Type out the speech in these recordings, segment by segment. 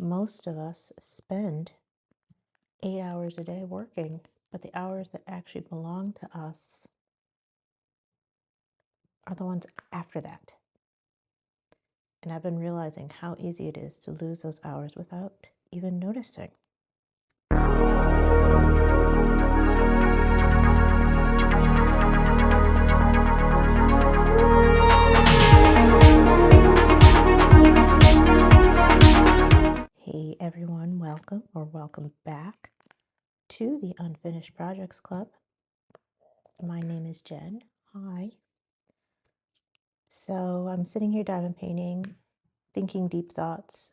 most of us spend 8 hours a day working, but the hours that actually belong to us are the ones after that. And I've been realizing how easy it is to lose those hours without even noticing. Hey everyone, welcome or welcome back to the Unfinished Projects Club. My name is Jen. Hi. So I'm sitting here diamond painting, thinking deep thoughts,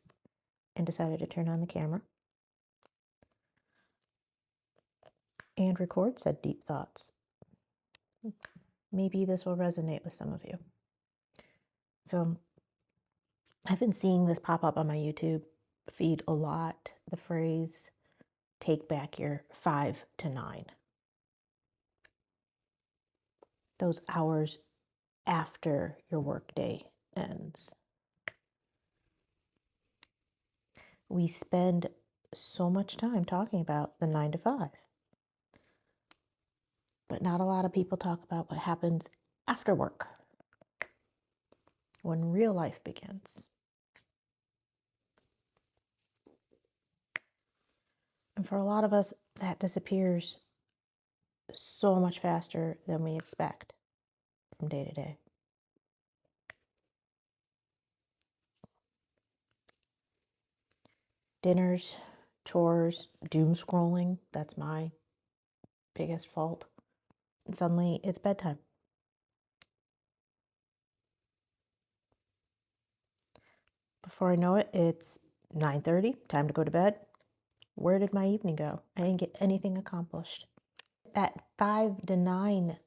and decided to turn on the camera and record said deep thoughts. Maybe this will resonate with some of you. So I've been seeing this pop up on my YouTube feed a lot, the phrase, take back your 5 to 9. Those hours after your workday ends. We spend so much time talking about the 9 to 5, but not a lot of people talk about what happens after work, when real life begins. And for a lot of us, that disappears so much faster than we expect from day to day. Dinners, chores, doom scrolling, that's my biggest fault. And suddenly it's bedtime. Before I know it, it's 9:30, time to go to bed. Where did my evening go? I didn't get anything accomplished. That 5 to 9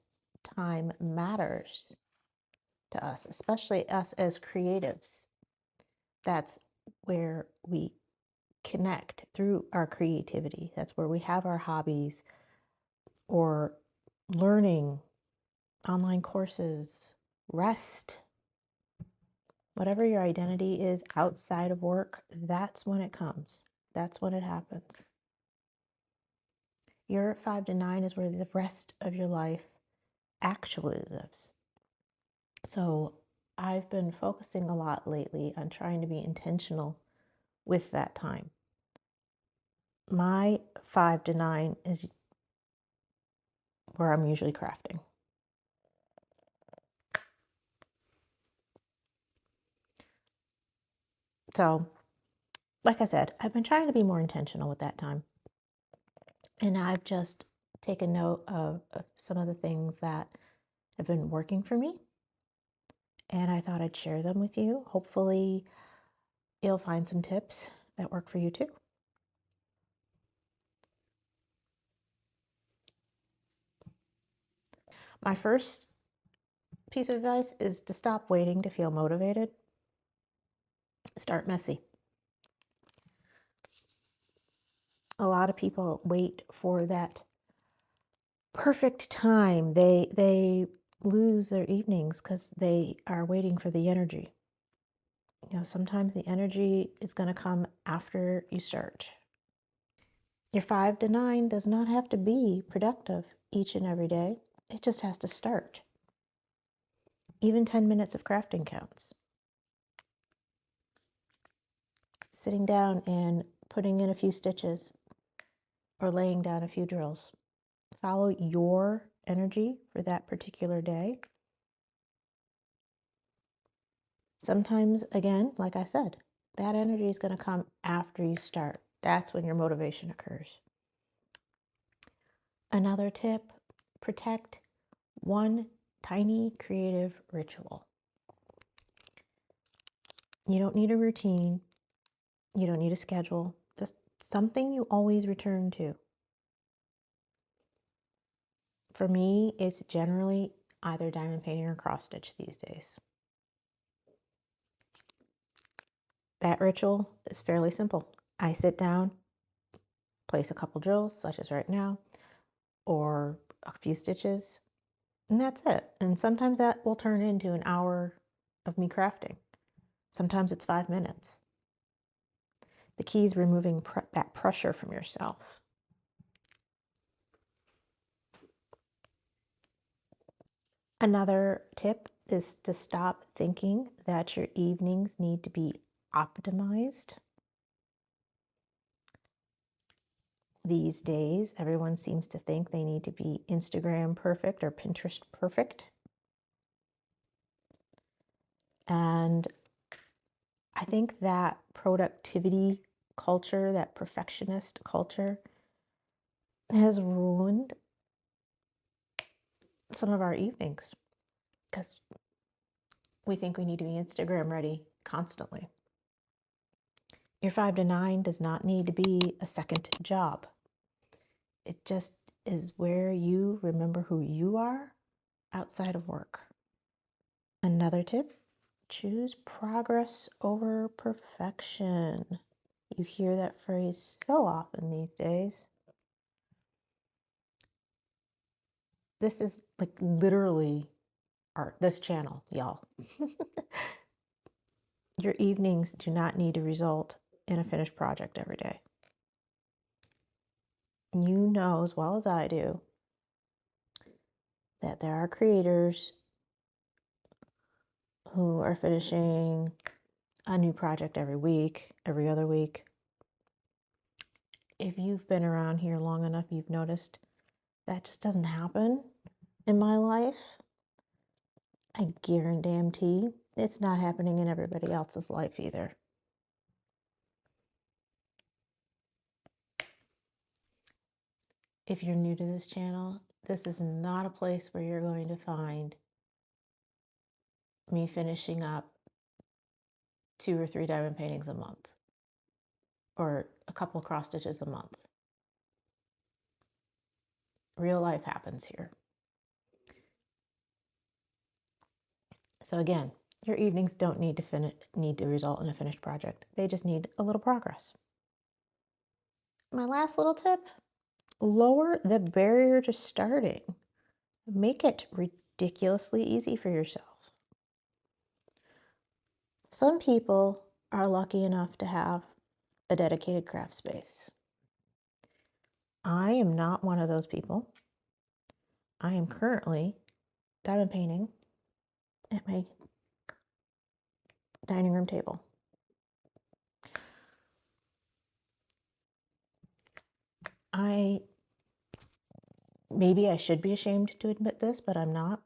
time matters to us, especially us as creatives. That's where we connect through our creativity. That's where we have our hobbies or learning, online courses, rest. Whatever your identity is outside of work, that's when it comes. That's when it happens. Your 5 to 9 is where the rest of your life actually lives. So I've been focusing a lot lately on trying to be intentional with that time. My 5 to 9 is where I'm usually crafting. So, like I said, I've been trying to be more intentional with that time. And I've just taken note of some of the things that have been working for me. And I thought I'd share them with you. Hopefully, you'll find some tips that work for you too. My first piece of advice is to stop waiting to feel motivated. Start messy. A lot of people wait for that perfect time. They lose their evenings because they are waiting for the energy. Sometimes the energy is going to come after you start. Your 5 to 9 does not have to be productive each and every day. It just has to start. Even 10 minutes of crafting counts. Sitting down and putting in a few stitches or laying down a few drills. Follow your energy for that particular day. Sometimes, again, like I said, that energy is going to come after you start. That's when your motivation occurs. Another tip, protect one tiny creative ritual. You don't need a routine. You don't need a schedule. Just something you always return to. For me, it's generally either diamond painting or cross stitch these days. That ritual is fairly simple. I sit down, place a couple drills, such as right now, or a few stitches, and that's it. And sometimes that will turn into an hour of me crafting. Sometimes it's 5 minutes. The key is removing that pressure from yourself. Another tip is to stop thinking that your evenings need to be optimized. These days, everyone seems to think they need to be Instagram perfect or Pinterest perfect. And I think that productivity culture, that perfectionist culture, has ruined some of our evenings because we think we need to be Instagram ready constantly. Your 5 to 9 does not need to be a second job. It just is where you remember who you are outside of work. Another tip, choose progress over perfection. You hear that phrase so often these days. This is like literally this channel, y'all. Your evenings do not need to result in a finished project every day. You know as well as I do that there are creators who are finishing a new project every week, every other week. If you've been around here long enough, you've noticed that just doesn't happen in my life. I guarantee it's not happening in everybody else's life either. If you're new to this channel, this is not a place where you're going to find me finishing up 2 or 3 diamond paintings a month or a couple cross stitches a month. Real life happens here. So again, your evenings don't need to result in a finished project. They just need a little progress. My last little tip, lower the barrier to starting. Make it ridiculously easy for yourself. Some people are lucky enough to have a dedicated craft space. I am not one of those people. I am currently diamond painting at my dining room table. Maybe I should be ashamed to admit this, but I'm not.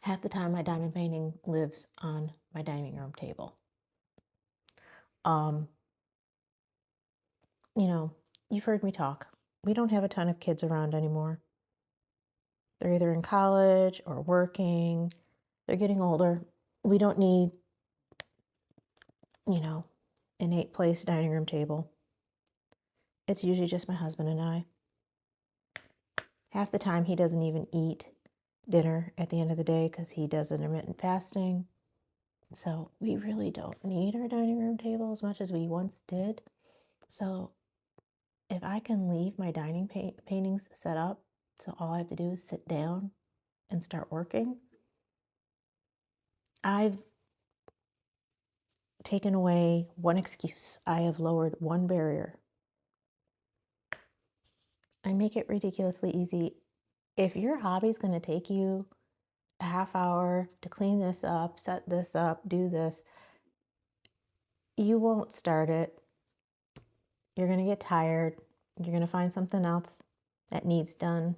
Half the time my diamond painting lives on my dining room table. You know, you've heard me talk. We don't have a ton of kids around anymore. They're either in college or working. They're getting older. We don't need, an 8-place dining room table. It's usually just my husband and I. Half the time he doesn't even eat dinner at the end of the day because he does intermittent fasting. So we really don't need our dining room table as much as we once did. So if I can leave my dining paintings set up, so all I have to do is sit down and start working, I've taken away one excuse. I have lowered one barrier. I make it ridiculously easy. If your hobby is going to take you a half hour to clean this up, set this up, do this, you won't start it. You're going to get tired. You're going to find something else that needs done.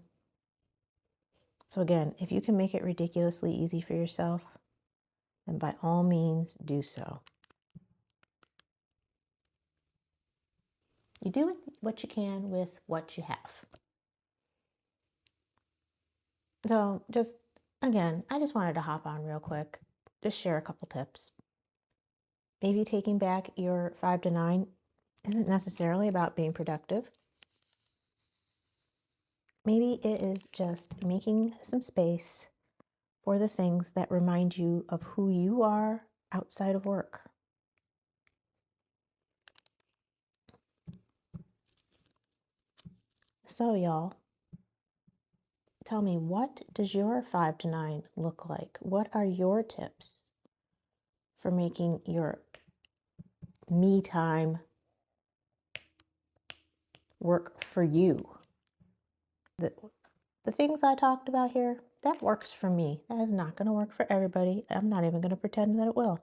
So again, if you can make it ridiculously easy for yourself, then by all means do so. You do what you can with what you have. So I just wanted to hop on real quick, just share a couple tips. Maybe taking back your 5 to 9 isn't necessarily about being productive. Maybe it is just making some space for the things that remind you of who you are outside of work. So y'all, tell me, what does your 5 to 9 look like? What are your tips for making your me time work for you? The things I talked about here, that works for me. That is not going to work for everybody. I'm not even going to pretend that it will.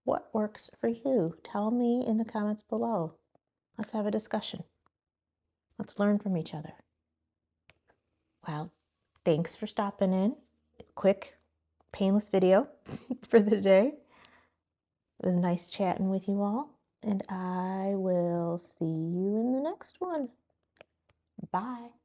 What works for you? Tell me in the comments below. Let's have a discussion. Let's learn from each other. Well, thanks for stopping in. Quick, painless video for the day. It was nice chatting with you all, and I will see you in the next one. Bye.